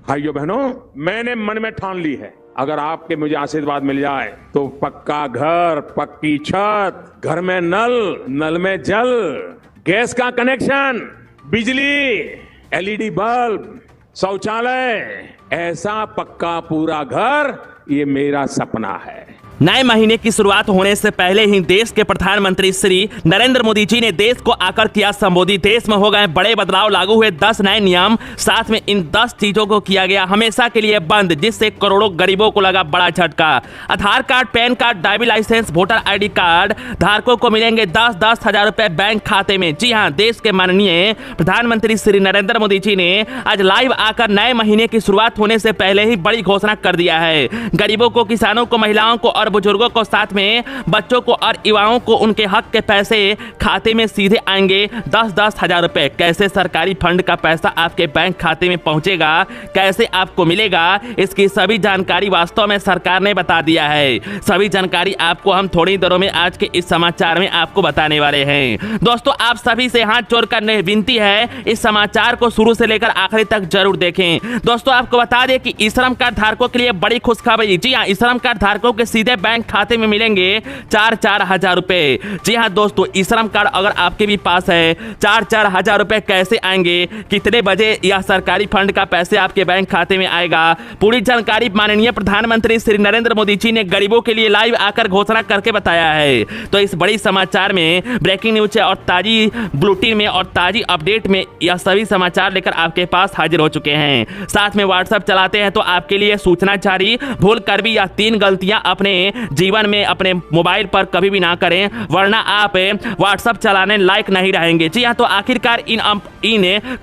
भाइयों बहनों, मैंने मन में ठान ली है, अगर आपके मुझे आशीर्वाद मिल जाए तो पक्का घर, पक्की छत, घर में नल, नल में जल, गैस का कनेक्शन, बिजली, एलईडी बल्ब, शौचालय, ऐसा पक्का पूरा घर, ये मेरा सपना है। नए महीने की शुरुआत होने से पहले ही देश के प्रधानमंत्री श्री नरेंद्र मोदी जी ने देश को आकर किया संबोधित। देश में हो गए बड़े बदलाव, लागू हुए 10 नए नियम, साथ में इन 10 चीजों को किया गया हमेशा के लिए बंद, जिससे करोड़ों गरीबों को लगा बड़ा झटका। Aadhaar card, PAN card, driving licence, voter ID card धारकों को मिलेंगे 10-10 हजार रुपए बैंक खाते में। जी हाँ, देश के माननीय प्रधानमंत्री श्री नरेंद्र मोदी जी ने आज लाइव आकर नए महीने की शुरुआत होने से पहले ही बड़ी घोषणा कर दिया है। गरीबों को, किसानों को, महिलाओं को और बुजुर्गों को, साथ में बच्चों को और युवाओं को उनके हक के पैसे खाते में सीधे आएंगे 10-10 हजार रुपए। कैसे सरकारी फंड का पैसा आपके बैंक खाते में पहुंचेगा, कैसे आपको मिलेगा, इसकी सभी जानकारी वास्तव में सरकार ने बता दिया है। सभी जानकारी आपको हम थोड़ी देरों में आज के इस समाचार में आपको बताने वाले हैं। दोस्तों, आप सभी से हाथ जोड़कर विनती है, इस समाचार को शुरू से लेकर आखिरी तक जरूर देखें। दोस्तों, आपको बता दें कि ई श्रम कार्ड धारकों के लिए बड़ी खुशखबरी। जी हाँ, ई श्रम कार्ड धारकों के सीधे बैंक खाते में मिलेंगे 4-4 हजार रुपए। जी हाँ दोस्तों, ई श्रम कार्ड अगर आपके भी पास है, 4-4 हजार रुपए कैसे आएंगे, कितने बजे यह सरकारी फंड का पैसे आपके बैंक खाते में आएगा, पूरी जानकारी माननीय प्रधानमंत्री श्री नरेंद्र मोदी जी ने गरीबों के लिए लाइव आकर घोषणा करके बताया है। तो इस बड़ी समाचार में ब्रेकिंग न्यूज और ताजी बुलेटिन में और ताजी अपडेट में यह सभी समाचार लेकर आपके पास हाजिर हो चुके हैं। साथ में व्हाट्सएप चलाते हैं तो आपके लिए सूचना जारी, भूल कर भी यह 3 गलतियां अपने जीवन में, अपने मोबाइल पर कभी भी ना करें, वरना आप व्हाट्सएप चलाने लायक नहीं रहेंगे। जी हाँ, तो आखिरकार इन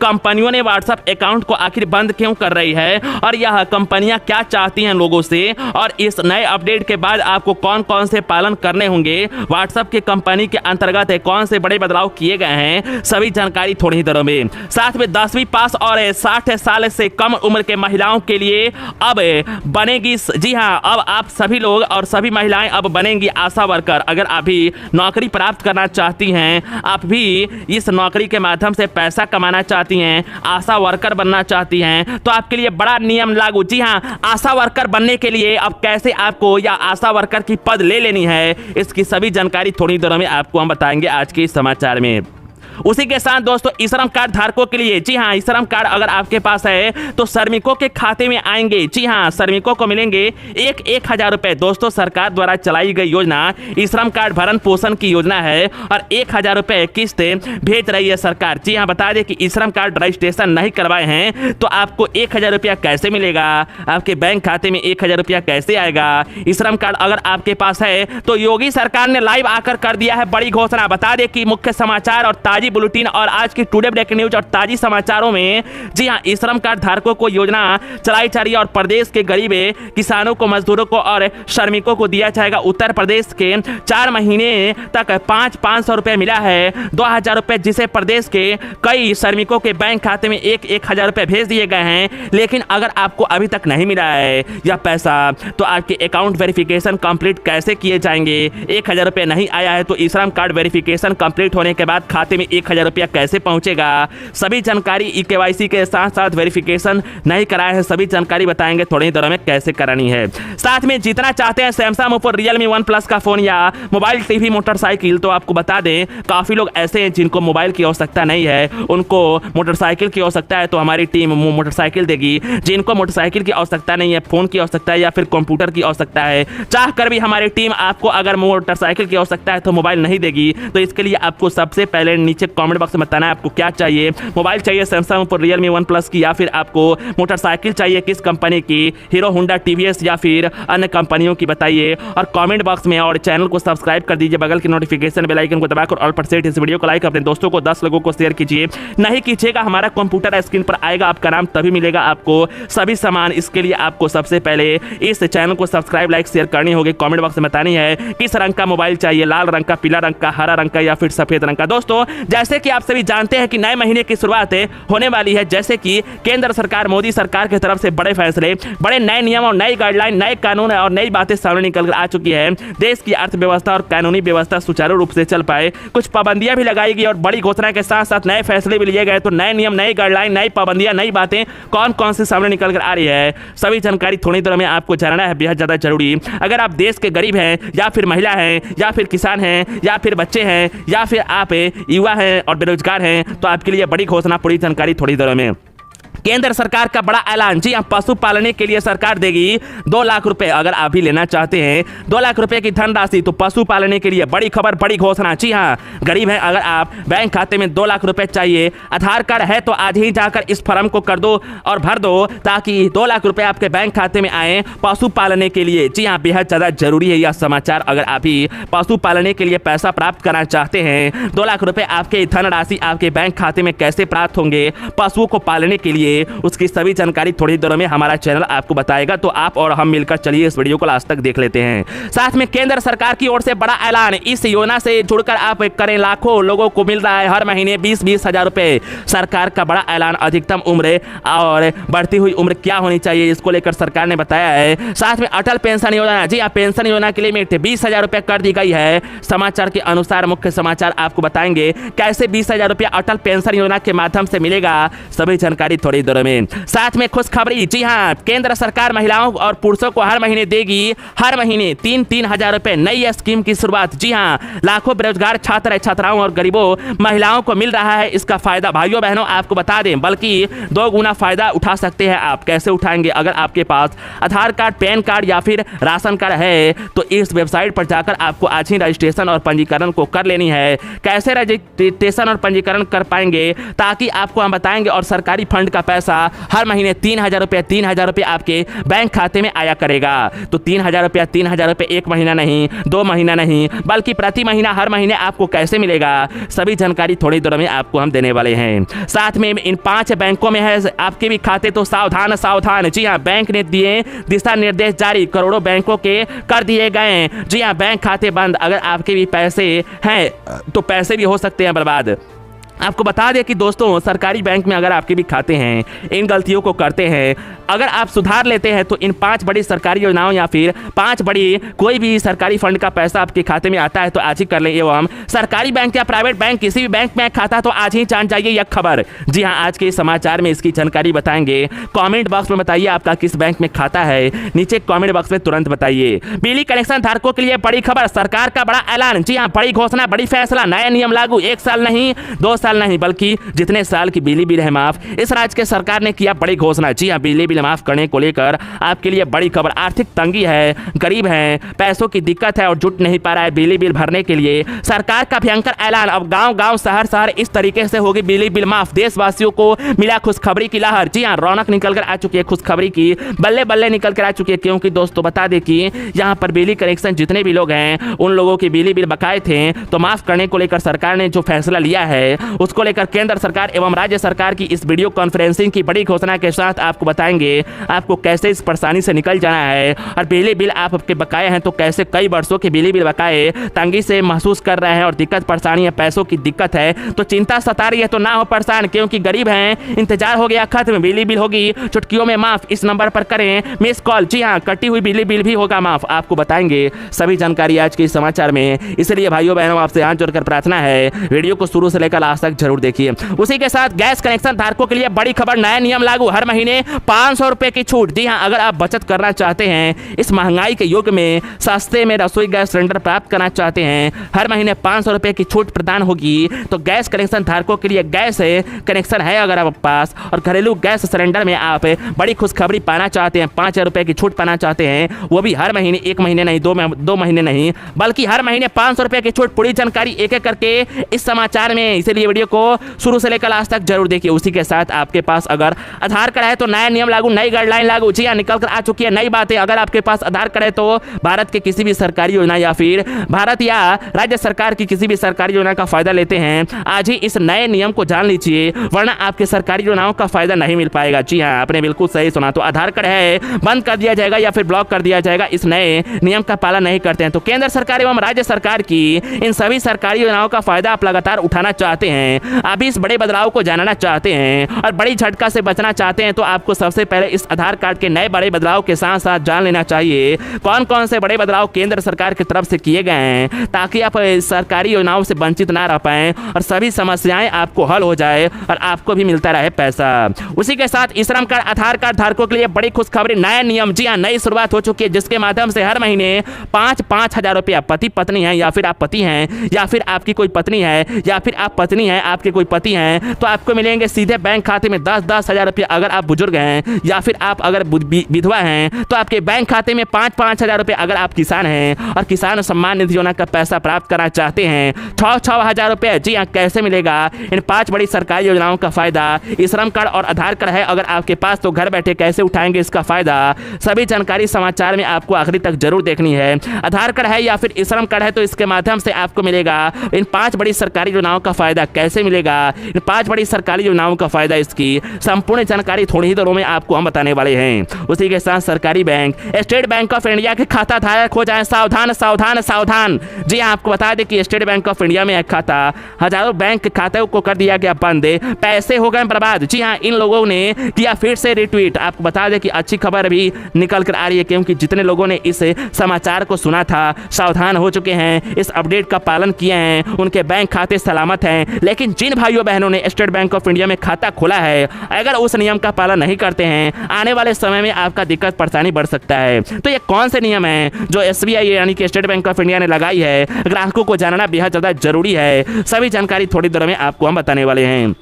कंपनियों ने व्हाट्सएप अकाउंट को आखिर बंद क्यों कर रही है और यह कंपनियां क्या चाहती हैं लोगों से, और इस नए अपडेट के बाद आपको कौन कौन से पालन करने होंगे, व्हाट्सएप की कंपनी के अंतर्गत कौन से बड़े बदलाव किए गए हैं, सभी जानकारी थोड़ी ही देर में। साथ में 10वीं पास और 60 साल से कम उम्र के महिलाओं के लिए अब बनेगी, जी हाँ, अब आप सभी लोग और सभी महिलाएं अब बनेंगी आशा वर्कर। अगर आप भी नौकरी प्राप्त करना चाहती हैं, आप भी इस नौकरी के माध्यम से पैसा कमाना चाहती हैं, आशा वर्कर बनना चाहती हैं, तो आपके लिए बड़ा नियम लागू। जी हाँ, आशा वर्कर बनने के लिए अब कैसे आपको या आशा वर्कर की पद ले लेनी है, इसकी सभी जानकारी थोड़ी देर में आपको हम बताएंगे आज के इस समाचार में। उसी के साथ दोस्तों, ई श्रम कार्ड धारकों के लिए, जी हाँ, ई श्रम कार्ड अगर आपके पास है तो श्रमिकों के खाते में आएंगे। जी हाँ, श्रमिकों को मिलेंगे 1-1 हजार रुपए। दोस्तों, सरकार द्वारा चलाई गई योजना ई श्रम कार्ड भरण पोषण की योजना है और 1 हजार रुपए किस्त भेज रही है सरकार। जी हाँ, बता दें कि ई श्रम कार्ड रजिस्ट्रेशन नहीं करवाए हैं तो आपको 1 हजार रुपया कैसे मिलेगा, आपके बैंक खाते में 1 हजार रुपया कैसे आएगा। ई श्रम कार्ड अगर आपके पास है तो योगी सरकार ने लाइव आकर कर दिया है बड़ी घोषणा। बता दें कि मुख्य समाचार और ताजी बुलेटिन और आज की टुडे ब्रेकिंग न्यूज और ताजी समाचारों में, जी हां, ई श्रम कार्ड धारकों को योजना चलाई जा रही है और प्रदेश के गरीब किसानों को, मजदूरों को और श्रमिकों को दिया जाएगा। उत्तर प्रदेश के 4 महीने तक 500 रुपए मिला है, 2000 रुपए जिसे प्रदेश के कई श्रमिकों के बैंक खाते में 1-1 हजार रुपए भेज दिए गए हैं। लेकिन अगर आपको अभी तक नहीं मिला है यह पैसा तो आपके अकाउंट वेरिफिकेशन कंप्लीट कैसे किए जाएंगे। 1 हजार रुपए नहीं आया है तो ई श्रम कार्ड वेरिफिकेशन कंप्लीट होने के बाद खाते में 1 हजार रुपया कैसे पहुंचेगा, सभी जानकारी KYC के साथ साथ वेरिफिकेशन नहीं कराए हैं, सभी जानकारी बताएंगे थोड़ी देर में कैसे करानी है। साथ में जितना चाहते हैं Samsung, Oppo, Realme, one plus का फोन या मोबाइल, टीवी, मोटरसाइकिल, तो आपको बता दें काफी लोग ऐसे हैं जिनको मोबाइल की आवश्यकता नहीं है, उनको मोटरसाइकिल की आवश्यकता है तो हमारी टीम मोटरसाइकिल देगी। जिनको मोटरसाइकिल की आवश्यकता नहीं है, फोन की आवश्यकता है या फिर कंप्यूटर की आवश्यकता है, चाह कर भी हमारी टीम आपको अगर मोटरसाइकिल की आवश्यकता है तो मोबाइल नहीं देगी। तो इसके लिए आपको सबसे पहले नीचे कमेंट बॉक्स में बताना है आपको क्या चाहिए। मोबाइल चाहिए सैमसंग, रियलमी, वन प्लस की, या फिर आपको मोटरसाइकिल चाहिए किस कंपनी की, हीरो, होंडा, टीवीएस या फिर अन्य कंपनियों की बताइए और कमेंट बॉक्स में। और चैनल को सब्सक्राइब कर दीजिए, बगल की नोटिफिकेशन बेल आइकन को दबाकर ऑल पर सेट। इस वीडियो को लाइक, अपने दोस्तों को 10 लोगों को शेयर कीजिए। नहीं कीजिएगा हमारा कंप्यूटर स्क्रीन पर आएगा, आपका नाम तभी मिलेगा आपको सभी सामान। इसके लिए आपको सबसे पहले इस चैनल को सब्सक्राइब, लाइक, शेयर करनी होगी। कमेंट बॉक्स में बतानी है किस रंग का मोबाइल चाहिए, लाल रंग का, पीला रंग का, हरा रंग का या फिर सफेद रंग का। दोस्तों जैसे कि आप सभी जानते हैं कि नए महीने की शुरुआत होने वाली है, जैसे कि केंद्र सरकार, मोदी सरकार की तरफ से बड़े फैसले, बड़े नए नियम और नई गाइडलाइन, नए कानून और नई बातें सामने निकल कर आ चुकी है। देश की अर्थव्यवस्था और कानूनी व्यवस्था सुचारू रूप से चल पाए, कुछ पाबंदियां भी लगाई गई और बड़ी घोषणा के साथ साथ नए फैसले भी लिए गए। तो नए नियम, नई गाइडलाइन, नई पाबंदियां, नई बातें कौन कौन से सामने निकल कर आ रही है, सभी जानकारी थोड़ी देर में आपको जानना है, बेहद ज्यादा जरूरी। अगर आप देश के गरीब हैं या फिर महिला हैं या फिर किसान हैं या फिर बच्चे हैं या फिर आप युवा हैं और बेरोजगार हैं, तो आपके लिए बड़ी घोषणा, पूरी जानकारी थोड़ी देर में। केंद्र सरकार का बड़ा ऐलान, जी हां, पशु पालने के लिए सरकार देगी 2 लाख रुपए। अगर आप भी लेना चाहते हैं 2 लाख रुपए की धनराशि, तो पशु पालने के लिए बड़ी खबर, बड़ी घोषणा। जी हां, गरीब है, अगर आप बैंक खाते में 2 लाख रुपए चाहिए, आधार कार्ड है तो आज ही जाकर इस फॉर्म को कर दो और भर दो, ताकि 2 लाख रुपए आपके बैंक खाते में आए पशु पालने के लिए। जी हाँ, बेहद ज्यादा जरूरी है यह समाचार। अगर आप भी पशु पालने के लिए पैसा प्राप्त करना चाहते हैं, 2 लाख रुपए आपके धनराशि आपके बैंक खाते में कैसे प्राप्त होंगे पशुओं को पालने के लिए, उसकी सभी जानकारी थोड़ी देर में हमारा चैनल आपको बताएगा। तो आप और हम मिलकर चलिए इस वीडियो को लास्ट तक देख लेते हैं। साथ में केंद्र सरकार की ओर से बड़ा ऐलान, इस योजना से जुड़कर आप करें, लाखों लोगों को मिल रहा है हर महीने 20-20 हजार रुपए। सरकार का बड़ा ऐलान, अधिकतम उम्र और बढ़ती हुई उम्र क्या होनी चाहिए, इसको लेकर सरकार ने बताया है। साथ में अटल पेंशन योजना, जी हाँ, पेंशन योजना की लिमिट 20 हजार रुपए कर दी गई है। समाचार के अनुसार मुख्य समाचार आपको बताएंगे कैसे 20 हजार रुपया अटल पेंशन योजना के माध्यम से मिलेगा, सभी जानकारी थोड़ी देर में। साथ में खुशखबरी, जी हां, केंद्र सरकार महिलाओं और पुरुषों को हर महीने देगी, हर महीने 3-3 हजार रुपए, नई स्कीम की शुरुआत। जी हां, लाखों बेरोजगार छात्र छात्राओं और गरीबों महिलाओं को मिल रहा है इसका फायदा। भाइयों बहनों, आपको बता दें, बल्कि 2 गुना फायदा उठा सकते हैं आप। कैसे उठाएंगे? अगर आपके पास आधार कार्ड, पैन कार्ड या फिर राशन कार्ड है, तो इस वेबसाइट पर जाकर आपको आज ही रजिस्ट्रेशन और पंजीकरण को कर लेनी है। कैसे रजिस्ट्रेशन और पंजीकरण कर पाएंगे, ताकि आपको हम बताएंगे और सरकारी फंड का पैसा हर महीने 3 हजार रुपये आपके बैंक खाते में आया करेगा। तो 3 हजार रुपये 1 महीना नहीं, 2 महीना नहीं, बल्कि प्रति महीना, हर महीने आपको कैसे मिलेगा, सभी जानकारी थोड़ी देर में आपको हम देने वाले हैं। साथ में इन 5 बैंकों में है आपके भी खाते, तो सावधान सावधान। जी हाँ, बैंक ने दिए दिशा निर्देश जारी, करोड़ों बैंकों के कर दिए गए। जी हाँ, बैंक खाते बंद। अगर आपके भी पैसे हैं तो पैसे भी हो सकते हैं बर्बाद। आपको बता दें कि दोस्तों, सरकारी बैंक में अगर आपके भी खाते हैं, इन गलतियों को करते हैं, अगर आप सुधार लेते हैं, तो इन 5 बड़ी सरकारी योजनाओं या फिर 5 बड़ी कोई भी सरकारी फंड का पैसा आपके खाते में आता है तो आज ही कर लें। एवं सरकारी बैंक या प्राइवेट बैंक, किसी भी बैंक में खाता तो आज ही जान जाइए यह खबर। जी हाँ, आज के समाचार में इसकी जानकारी बताएंगे। कमेंट बॉक्स में बताइए आपका किस बैंक में खाता है, नीचे कमेंट बॉक्स में तुरंत बताइए। बिजली कनेक्शन धारकों के लिए बड़ी खबर, सरकार का बड़ा ऐलान। जी हाँ, बड़ी घोषणा, बड़ी फैसला, नए नियम लागू, 1 साल नहीं, 2 साल नहीं, बल्कि जितने साल की बिजली बिल है माफ, इस राज्य के सरकार ने किया बड़ी घोषणा। जी हां, बिजली बिल माफ करने को लेकर आपके लिए बड़ी खबर। आर्थिक तंगी है, गरीब हैं, पैसों की दिक्कत है और जुट नहीं पा रहा है बिजली बिल भरने के लिए, सरकार का भयंकर ऐलान। अब गांव गांव, शहर शहर इस तरीके से होगी बिजली बिल माफ। देशवासियों को मिला खुशखबरी की लहर। जी हां, रौनक निकल कर आ चुकी है, खुशखबरी की बल्ले बल्ले निकल कर आ चुकी है। क्योंकि दोस्तों बता दें कि यहाँ पर बिजली कनेक्शन जितने भी लोग हैं, उन लोगों की बिजली बिल बकाये थे, तो माफ करने को लेकर सरकार ने जो फैसला लिया है, उसको लेकर केंद्र सरकार एवं राज्य सरकार की इस वीडियो कॉन्फ्रेंसिंग की बड़ी घोषणा के साथ आपको बताएंगे आपको कैसे इस परेशानी से निकल जाना है। और बिजली बिल आपके बकाये हैं तो कैसे कई वर्षों के बिजली बिल बकाये तंगी से महसूस कर रहे हैं और दिक्कत परेशानी है, पैसों की दिक्कत है, तो चिंता सता रही है तो ना हो परेशान, क्योंकि गरीब हैं, इंतजार हो गया खत्म, बिजली बिल होगी चुटकियों में माफ। इस नंबर पर करें मिस कॉल। जी हाँ, कटी हुई बिजली बिल भी होगा माफ। आपको बताएंगे सभी जानकारी आज के समाचार में। इसलिए भाइयों बहनों, आपसे हाथ जोड़कर प्रार्थना है, वीडियो को शुरू से लेकर लास्ट तक जरूर देखिए। उसी के साथ गैस कनेक्शन धारकों के लिए बड़ी खबर, नया नियम लागू, हर महीने 500 रुपए की छूट। जी हां, अगर आप बचत करना चाहते हैं, इस महंगाई के युग में सस्ते में रसोई गैस सिलेंडर प्राप्त करना चाहते हैं, हर महीने 500 रुपए की छूट प्रदान होगी। तो गैस कनेक्शन धारकों के लिए गैस कनेक्शन है अगर आपके पास, और घरेलू गैस सिलेंडर में आप बड़ी खुशखबरी पाना चाहते हैं, 5,000 रुपए की छूट पाना चाहते हैं, वो भी हर महीने, 1 महीने नहीं, 2 महीने नहीं, बल्कि हर महीने 500 रुपए की छूट। पूरी जानकारी एक एक करके इस समाचार में, इसलिए वीडियो को शुरू से लेकर लास्ट तक जरूर देखिए। उसी के साथ आपके पास अगर आधार कार्ड है तो नया नियम लागू, नई गाइडलाइन लागू। जी हाँ, निकल कर आ चुकी है नई बातें। अगर आपके पास आधार कार्ड है तो भारत के किसी भी सरकारी योजना या फिर भारत या राज्य सरकार की किसी भी सरकारी योजना का फायदा लेते हैं, आज ही इस नए नियम को जान लीजिए, वरना आपके सरकारी योजनाओं का फायदा नहीं मिल पाएगा। जी हाँ, आपने बिल्कुल सही सुना। तो आधार कार्ड है बंद कर दिया जाएगा या फिर ब्लॉक कर दिया जाएगा, इस नए नियम का पालन नहीं करते हैं। तो केंद्र सरकार एवं राज्य सरकार की इन सभी सरकारी योजनाओं का फायदा आप लगातार उठाना चाहते हैं, हैं, आप इस बड़े बदलाव को जानना चाहते हैं और बड़ी झटका से बचना चाहते हैं तो आपको सबसे पहले इस आधार कार्ड के नए बड़े बदलाव के साथ साथ जान लेना चाहिए कौन कौन से बड़े बदलाव केंद्र सरकार की तरफ से किए गए हैं, ताकि आप सरकारी योजनाओं से वंचित ना रह पाएं और सभी समस्याएं आपको हल हो जाए और आपको भी मिलता रहे पैसा। उसी के साथ ई श्रम कार्ड आधार कार्ड धारकों के लिए बड़ी खुशखबरी, नए नियम, जी हाँ, नई शुरुआत हो चुकी है, जिसके माध्यम से हर महीने 5-5 हजार रुपया पति पत्नी है या फिर आप पति हैं या फिर आपकी कोई पत्नी है या फिर आप पत्नी हैं आपके कोई पति हैं तो आपको मिलेंगे सीधे बैंक खाते में 10-10 हजार रुपया। अगर आप बुजुर्ग हैं या फिर आप अगर विधवा हैं तो आपके बैंक खाते में 5-5 हजार रुपये। अगर आप किसान हैं और किसान सम्मान निधि योजना का पैसा प्राप्त करना चाहते हैं 6-6 हजार रुपये। जी हाँ, कैसे मिलेगा इन 5 बड़ी सरकारी योजनाओं का फायदा? ई श्रम कार्ड और आधार कार्ड है अगर आपके पास तो घर बैठे कैसे उठाएंगे इसका फायदा? सभी जानकारी समाचार में आपको आखिरी तक जरूर देखनी है। आधार कार्ड है या फिर ई श्रम कार्ड है तो इसके माध्यम से आपको मिलेगा इन 5 बड़ी सरकारी योजनाओं का फायदा। कैसे मिलेगा इन 5 बड़ी सरकारी योजनाओं का फायदा, इसकी संपूर्ण जानकारी थोड़ी ही देरों में आपको हम बताने वाले हैं। उसी के साथ सरकारी bank state bank of India के खाता धारक हो जाए सावधान सावधान सावधान। जी हाँ, आपको बता दें कि स्टेट बैंक ऑफ इंडिया में एक खाता हजारों बैंक के खातों को कर दिया गया बंद, पैसे हो गए बर्बाद। जी हाँ, इन लोगों ने किया फिर से रिट्वीट। आपको बता दें कि अच्छी खबर भी निकल कर आ रही है क्योंकि जितने लोगों ने इस समाचार को सुना था सावधान हो चुके हैं, इस अपडेट का पालन किए हैं, उनके बैंक खाते सलामत हैं। लेकिन जिन भाइयों बहनों ने स्टेट बैंक ऑफ इंडिया में खाता खोला है अगर उस नियम का पालन नहीं करते हैं आने वाले समय में आपका दिक्कत परेशानी बढ़ सकता है। तो ये कौन से नियम है जो SBI यानी कि स्टेट बैंक ऑफ इंडिया ने लगाई है, ग्राहकों को जानना बेहद ज्यादा जरूरी है। सभी जानकारी थोड़ी देर में आपको हम बताने वाले हैं।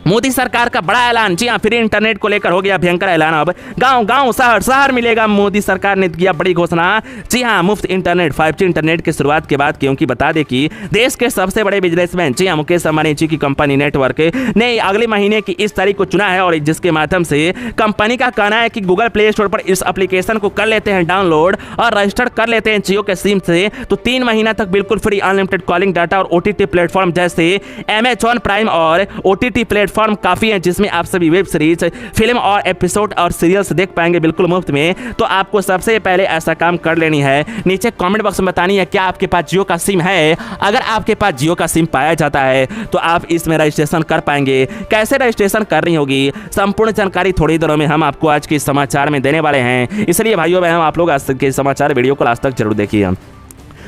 मोदी सरकार का बड़ा ऐलान, जी हाँ, फ्री इंटरनेट को लेकर हो गया भयंकर ऐलान। अब गांव गांव शहर शहर मिलेगा, मोदी सरकार ने किया बड़ी घोषणा। जी हाँ, मुफ्त इंटरनेट 5G इंटरनेट की शुरुआत के बाद, क्योंकि बता दें कि देश के सबसे बड़े बिजनेसमैन जी हाँ मुकेश अंबानी जी की कंपनी नेटवर्क ने अगले महीने की इस तारीख को चुना है और जिसके माध्यम से कंपनी का कहना है कि गूगल प्ले स्टोर पर इस एप्लीकेशन को कर लेते हैं डाउनलोड और रजिस्टर कर लेते हैं जियो के सिम से तो 3 महीना तक बिल्कुल फ्री अनलिमिटेड कॉलिंग डाटा और OTT प्लेटफॉर्म जैसे Amazon प्राइम और OTT प्लेटफॉर्म काफी है जिसमें आप सभी वेब सीरीज, फिल्म और एपिसोड और सीरियल्स देख पाएंगे बिल्कुल मुफ्त में। तो आपको सबसे पहले ऐसा काम कर लेनी है, नीचे कमेंट बॉक्स में बतानी है क्या आपके पास जियो का सिम है। अगर आपके पास जियो का सिम पाया जाता है तो आप इसमें रजिस्ट्रेशन कर पाएंगे। कैसे रजिस्ट्रेशन करनी होगी संपूर्ण जानकारी थोड़ी देरों में हम आपको आज के समाचार में देने वाले हैं, इसलिए भाइयों बहनों आप लोग आज के समाचार वीडियो को लास्ट तक जरूर देखिए।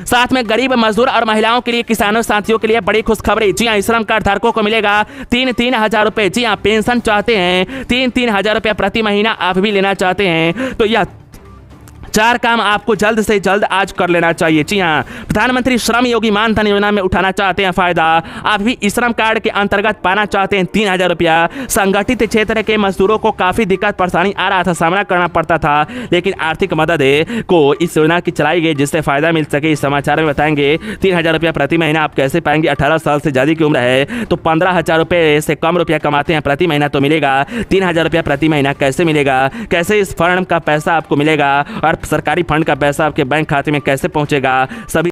साथ में गरीब मजदूर और महिलाओं के लिए, किसानों साथियों के लिए बड़ी खुशखबरी। जी हाँ, श्रम कार्ड धारकों को मिलेगा 3-3 हजार रुपए। जी हाँ, पेंशन चाहते हैं 3-3 हजार रुपया प्रति महीना आप भी लेना चाहते हैं तो यह 4 काम आपको जल्द से जल्द आज कर लेना चाहिए। जी हाँ, प्रधानमंत्री श्रम योगी मानधन योजना में उठाना चाहते हैं फायदा, आप भी श्रम कार्ड के अंतर्गत पाना चाहते हैं 3 हजार रुपया। संगठित क्षेत्र के मजदूरों को काफी दिक्कत परेशानी आ रहा था, सामना करना पड़ता था, लेकिन आर्थिक मदद को इस योजना की चलाई गई जिससे फायदा मिल सके। इस समाचार में बताएंगे 3 हजार रुपया प्रति महीना आप कैसे पाएंगे। 18 साल से ज्यादा की उम्र है तो 15 हजार रुपये से कम रुपया कमाते हैं प्रति महीना तो मिलेगा 3 हजार रुपया प्रति महीना। कैसे मिलेगा, कैसे इस फंड का पैसा आपको मिलेगा और सरकारी फंड का पैसा आपके बैंक खाते में कैसे पहुंचेगा, सभी